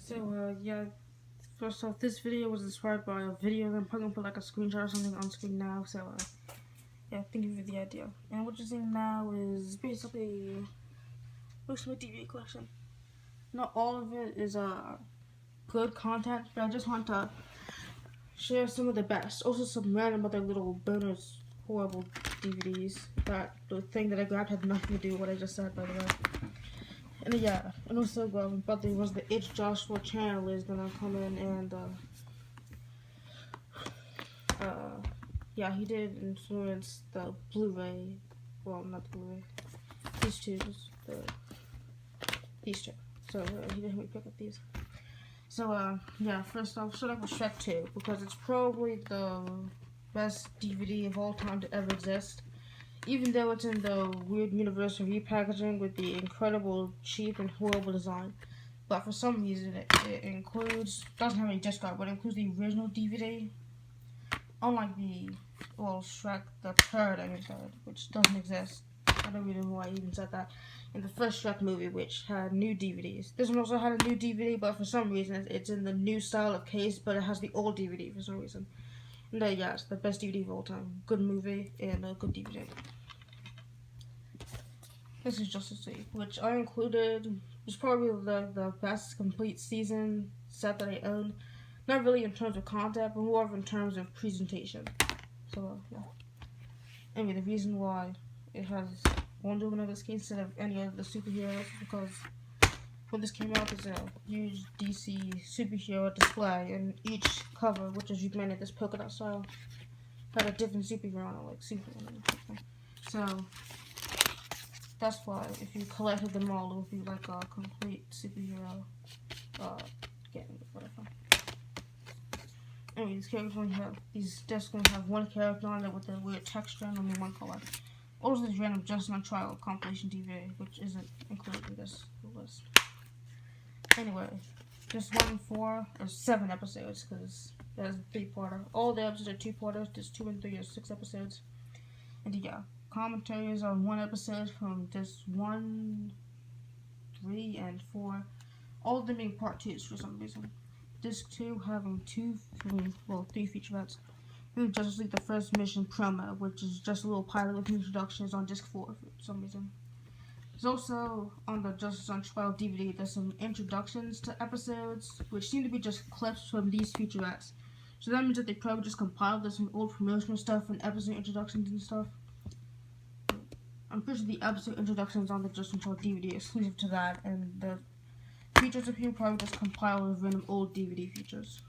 Yeah, first off, this video was inspired by a video. I'm probably gonna put like a screenshot or something on screen now. Yeah, thank you for the idea. And what you're seeing now is basically most of my DVD collection. Not all of it is good content, but I just want to share some of the best. Also, some random other little bonus, horrible DVDs. That the thing that I grabbed had nothing to do with what I just said, by the way. And yeah, and also my brother was the It's Joshua channel is gonna come in and yeah, he did influence the Blu-ray. Well, not the Blu-ray. These two, these two. So he did help me pick up these. So yeah, first off, start off with Shrek 2 because it's probably the best DVD of all time to ever exist. Even though it's in the weird universe of repackaging with the incredible cheap and horrible design. But for some reason, it includes, doesn't have any disc art, but it includes the original DVD. Unlike Shrek the Third, which doesn't exist. I don't really know why I even said that. And the first Shrek movie, which had new DVDs. This one also had a new DVD, but for some reason, it's in the new style of case, but it has the old DVD for some reason. And yeah, it's the best DVD of all time. Good movie and a good DVD. This is Justice League, which I included. Was probably the best complete season set that I owned. Not really in terms of content, but more in terms of presentation. Yeah. Anyway, the reason why it has Wonder Woman on this case instead of any of the superheroes is because when this came out, there's a huge DC superhero display, and each cover, which as you can imagine, this polka dot style, had a different superhero on it, like Superman and something. So that's why if you collected them all, it would be like a complete superhero game, whatever. Anyway, these discs only have one character on it with a weird texture and only one color. Also, this random Justin on Trial compilation DVD, which isn't included in this list. Anyway, just 1 and 4 are 7 episodes because there's a 3-parter. All the episodes are 2-parters. Just 2 and 3 are 6 episodes. And yeah, commentaries on 1 episode from just 1, 3, and 4. All of them being part 2s for some reason. Disc 2 having 3 featurettes. Here's Justice League the First Mission promo, which is just a little pilot with introductions on disc 4 for some reason. There's also on the Justice on 12 DVD, there's some introductions to episodes, which seem to be just clips from these featurettes. So that means that they probably just compiled this from old promotional stuff and episode introductions and stuff. I'm pretty sure the episode introductions on the Justice on 12 DVD are exclusive to that, and the features up here probably just compiled with random old DVD features.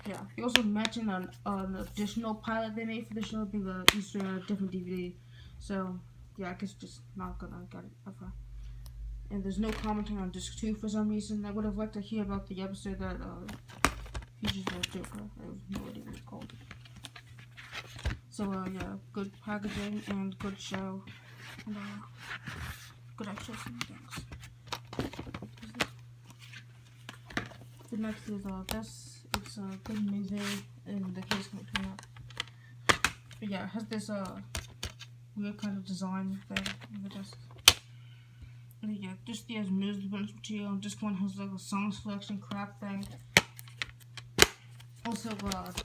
Yeah. He also mentioned an additional pilot they made for the show being the Easter different DVD. So, yeah, I guess just not gonna get it ever. And there's no commentary on disc 2 for some reason. I would have liked to hear about the episode that features the Joker. I have no idea what it's called. Yeah, good packaging and good show. And, good extras and things. The next is this. It's a good movie in the case coming up. But yeah, it has this weird kind of design thing over this. And yeah, just the as bonus material, and just one has like a song selection crap thing. Also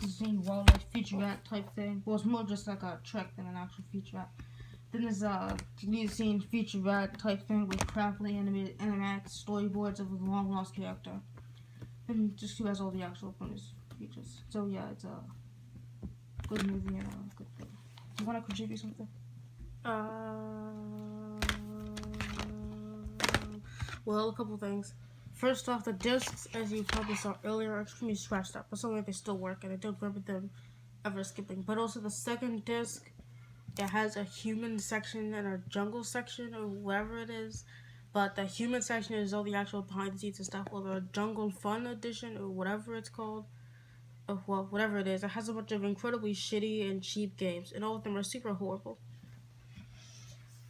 Disney wildlife featurette type thing. Well, it's more just like a trick than an actual featurette. Then there's a deleted scene featurette type thing with craftily animated storyboards of a long lost character. And just 2 has all the actual bonus features. So yeah, it's a good movie and a good thing. Do you want to contribute something? Well, a couple things. First off, the discs, as you probably saw earlier, are extremely scratched up, but somehow they still work, and I don't remember them ever skipping. But also, the second disc, it has a human section and a jungle section, or whatever it is. But the human section is all the actual behind the scenes and stuff, or the Jungle Fun edition, or whatever it's called. Well, whatever it is, it has a bunch of incredibly shitty and cheap games, and all of them are super horrible.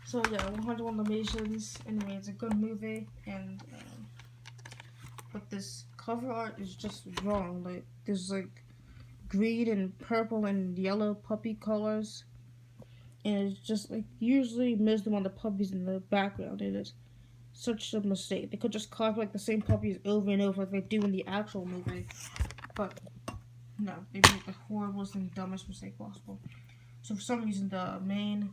So yeah, 101 Dalmatians. Anyway, it's a good movie, and but this cover art is just wrong. Like there's like green and purple and yellow puppy colors, and it's just like usually miss them on the puppies in the background. It is such a mistake. They could just copy like the same puppies over and over like they do in the actual movie. But no, they made the horriblest and dumbest mistake possible. So for some reason, the main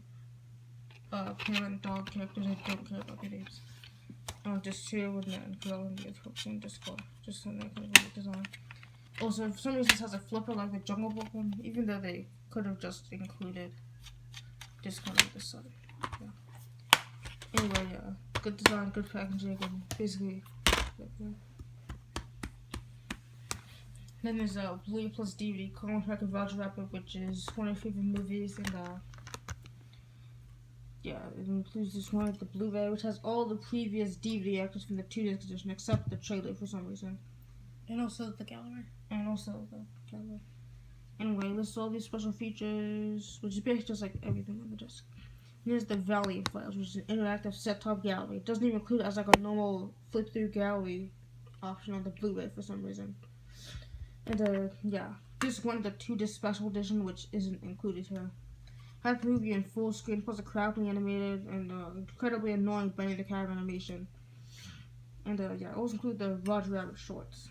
parent dog characters, I don't care about their names. Just share with Matt and Girl and the hooks and Discord. Just so that kind of design. Also, for some reason, this has a flipper like the Jungle Book one, even though they could have just included this kind of this side. Yeah. Anyway, good design, good packaging, and basically. Yeah. Then there's a Blu-ray plus DVD contract with Roger Rabbit, which is one of my favorite movies, and yeah, it includes this one with the Blu-ray, which has all the previous DVD extras from the 2-disc edition, except the trailer for some reason. And also the gallery. Anyway, lists all these special features, which is basically just like everything on the disc. And here's the Valiant Files, which is an interactive set-top gallery. It doesn't even include it as like a normal flip-through gallery option on the Blu-ray for some reason. And yeah, this one, the 2-disc special edition, which isn't included here. Has the movie in full screen, plus a crappily animated and incredibly annoying Benny the Cat animation. And yeah, also include the Roger Rabbit shorts.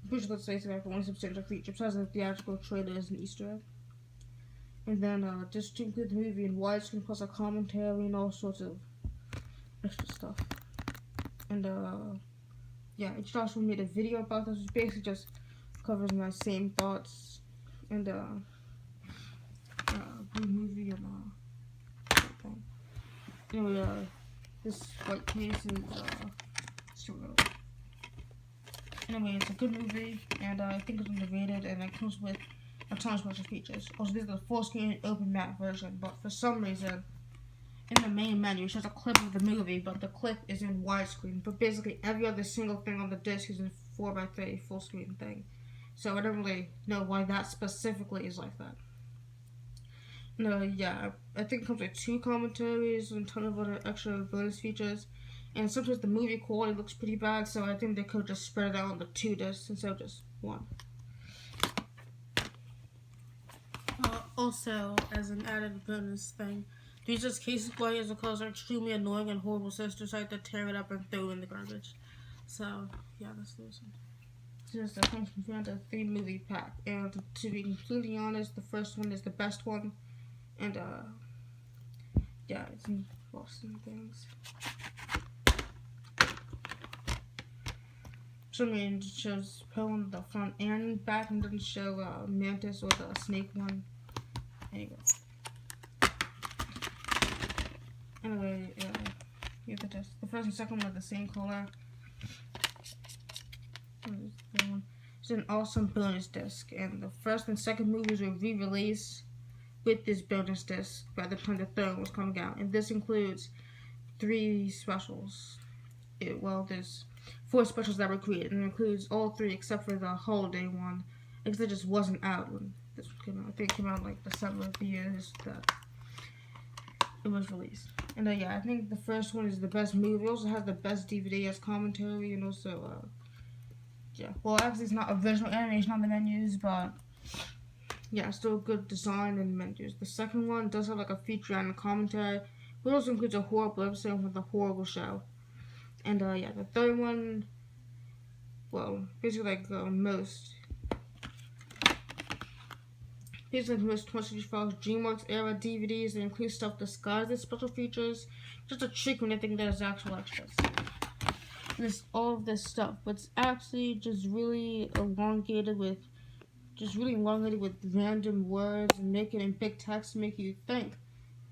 Pretty sure let's say it's like one substantial feature, besides the theatrical trailer as an Easter egg. And then just to include the movie in widescreen, plus a commentary and all sorts of extra stuff. And yeah, it also made a video about this, which basically just covers my same thoughts. And blue movie and everything. Anyway, this white case is anyway, it's a good movie, and I think it's underrated, and it comes with a ton of special features. Also, this is the full screen open map version, but for some reason, in the main menu, it shows a clip of the movie, but the clip is in widescreen. But basically, every other single thing on the disc is in 4x3 full screen thing. So I don't really know why that specifically is like that. No, yeah, I think it comes with 2 commentaries and a ton of other extra bonus features. And sometimes the movie quality looks pretty bad, so I think they could just spread it out on the 2 discs instead of just 1. Also, as an added bonus thing, these just cases players because they're extremely annoying and horrible, so decide to tear it up and throw it in the garbage. So, yeah, that's the reason. Just a comes from a 3 movie pack, and to be completely honest, the first one is the best one. And yeah, it's in Boston things. Some it shows Poe on the front and back, and doesn't show Mantis or the snake one. Anyway, you have the test. The first and second one are the same color. It's an awesome bonus disc, and the first and second movies were re-released with this bonus disc by the time the third one was coming out, and this includes 3 specials. There's 4 specials that were created, and it includes all 3 except for the holiday one, because it just wasn't out when this came out. I think it came out like December of the year that it was released. And yeah, I think the first one is the best movie. It also has the best DVD as commentary, and also yeah. Well, actually, it's not original animation on the menus, but yeah, still good design and menus. The second one does have like a feature and a commentary, but it also includes a horrible episode with a horrible show. And yeah, the third one, well, basically like most 20th Files DreamWorks era DVDs, they include stuff disguised as special features, just a trick when they think there's actual extras. There's all of this stuff, but it's actually just really elongated with random words and make it in big text to make you think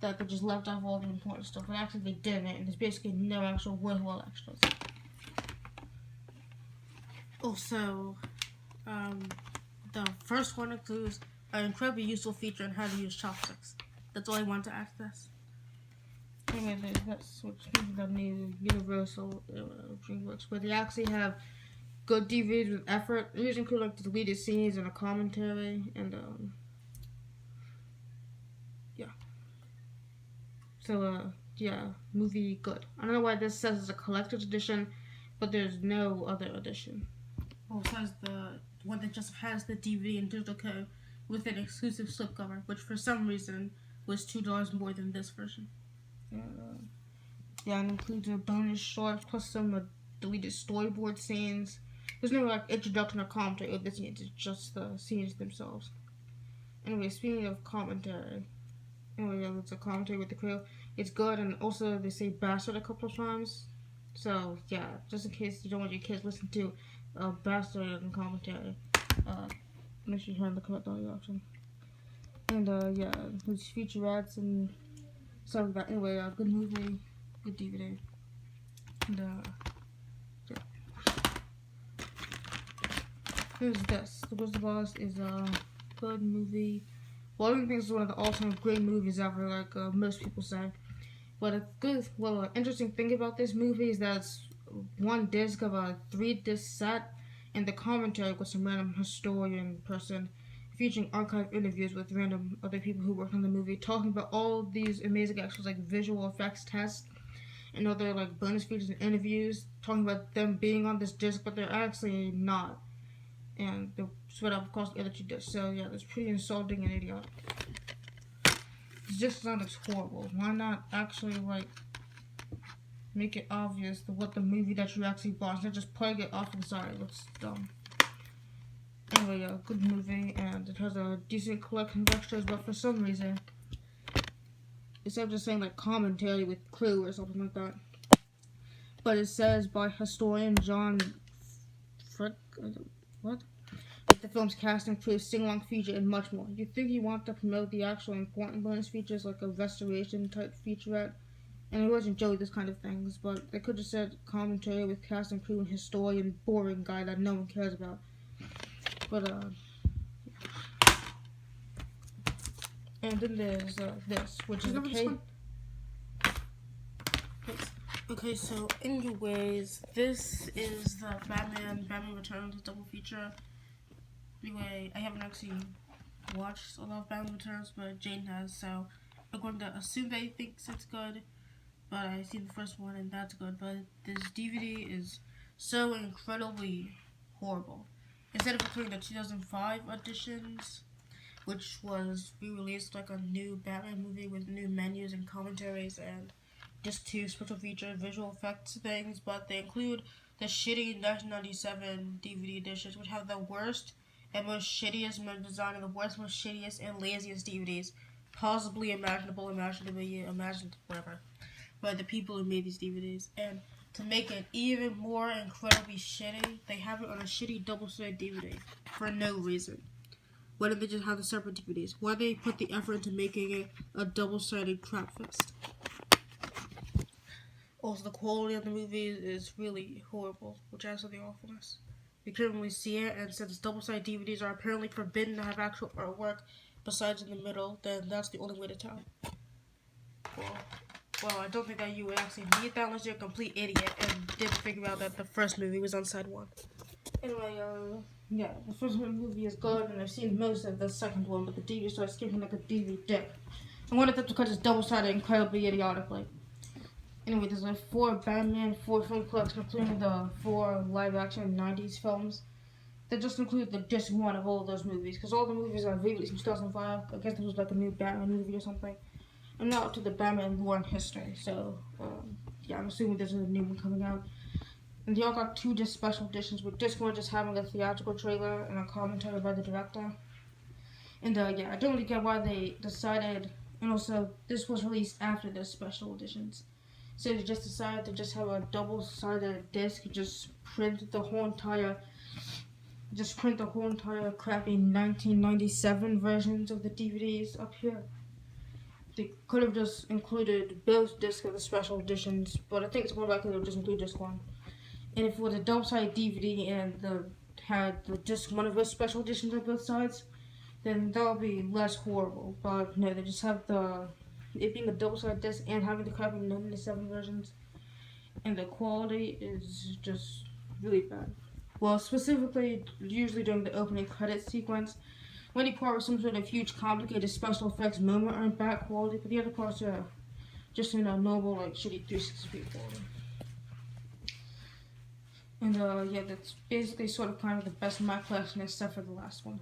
that they just left off all the important stuff, but actually they didn't, and there's basically no actual worthwhile extras. Also, the first one includes an incredibly useful feature on how to use chopsticks. That's all I want to add to this. Anyway, that's what's the new Universal DreamWorks, where they actually have good DVDs with effort. These include like the deleted scenes and a commentary, and yeah. So yeah, movie good. I don't know why this says it's a collector's edition, but there's no other edition. Well, it says the one that just has the DVD and digital code with an exclusive slipcover, which for some reason was $2 more than this version. Yeah, it includes a bonus short plus some deleted storyboard scenes. There's no like introduction or commentary of the scenes, it's just the scenes themselves. Anyway, speaking of commentary, it's a commentary with the crew. It's good, and also they say bastard a couple of times. So yeah, just in case you don't want your kids to listen to bastard and commentary, make sure you turn the correct audio option. And yeah, there's featurettes and stuff like that. Anyway, good movie, good DVD. And yeah. Here's this. The Wizard of Oz is a good movie. Well, I don't think it's one of the all-time great movies ever, like most people say. But an interesting thing about this movie is that it's one disc of a 3-disc set, and the commentary with some random historian person featuring archive interviews with random other people who worked on the movie, talking about all these amazing actual like visual effects tests and other like bonus features and interviews, talking about them being on this disc, but they're actually not, and they're spread out across the other 2 discs. So yeah, that's pretty insulting and idiotic. This disc design looks horrible. Why not actually like make it obvious what the movie that you actually bought instead of just putting it off to the side? It looks dumb. Anyway, yeah, good movie, and it has a decent collection of extras, but for some reason, instead of just saying like commentary with crew or something like that, but it says by historian John Frick, what? Like the film's cast and crew, sing-along feature, and much more. You think you want to promote the actual important bonus features like a restoration type featurette, and I always enjoy this kind of things, but they could have said commentary with cast and crew and historian boring guy that no one cares about. But and then there's this, which is Okay, so anyways, this is the Batman Returns double feature. Anyway, I haven't actually watched a lot of Batman Returns, but Jane has, so I'm going to assume that he thinks it's good. But I've seen the first one and that's good, but this DVD is so incredibly horrible. Instead of including the 2005 editions, which was re-released like a new Batman movie with new menus and commentaries and just 2 special feature visual effects things, but they include the shitty 1997 DVD editions, which have the worst and most shittiest design and the worst, most shittiest and laziest DVDs possibly imaginable, whatever, by the people who made these DVDs. And to make it even more incredibly shitty, they have it on a shitty double-sided DVD for no reason. Why didn't they just have the separate DVDs? Why did they put the effort into making it a double-sided crapfest? Also, the quality of the movie is really horrible, which adds to the awfulness. You couldn't really see it, and since double-sided DVDs are apparently forbidden to have actual artwork besides in the middle, then that's the only way to tell. Well, I don't think that you would actually need that unless you're a complete idiot and didn't figure out that the first movie was on side 1. Anyway, yeah, the first movie is good, and I've seen most of the second one, but the DVD starts skipping like a DVD dick. I wanted them to cut this double-sided incredibly idiotically. Anyway, there's like 4 Batman 4-film collection, including the 4 live-action 90s films. That just include the disc 1 of all of those movies, because all the movies are re-released in 2005. I guess this was like a new Batman movie or something. I'm not up to the Batman lore and history, so yeah, I'm assuming there's a new one coming out. And they all got 2 disc special editions, with disc 1 just having a theatrical trailer and a commentary by the director. And yeah, I don't really get why they decided, and also this was released after the special editions. So they just decided to just have a double-sided disc, just print the whole entire crappy 1997 versions of the DVDs up here. They could have just included both discs of the special editions, but I think it's more likely they'll just include disc 1. And if it was a double-sided DVD and had the disc 1 of those special editions on both sides, then that would be less horrible. But no, they just have it being a double-sided disc and having the crappy 1997 versions, and the quality is just really bad. Well, specifically, usually during the opening credits sequence, when you part with some sort of huge, complicated special effects moment are in bad quality, but the other parts are just in a normal, like, shitty 360p quality. And, yeah, that's basically sort of kind of the best of my collection, except for the last one.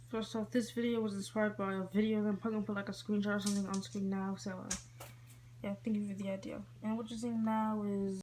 First off, this video was inspired by a video that I'm probably gonna put, like, a screenshot or something on screen now, so, yeah, thank you for the idea. And what you're seeing now is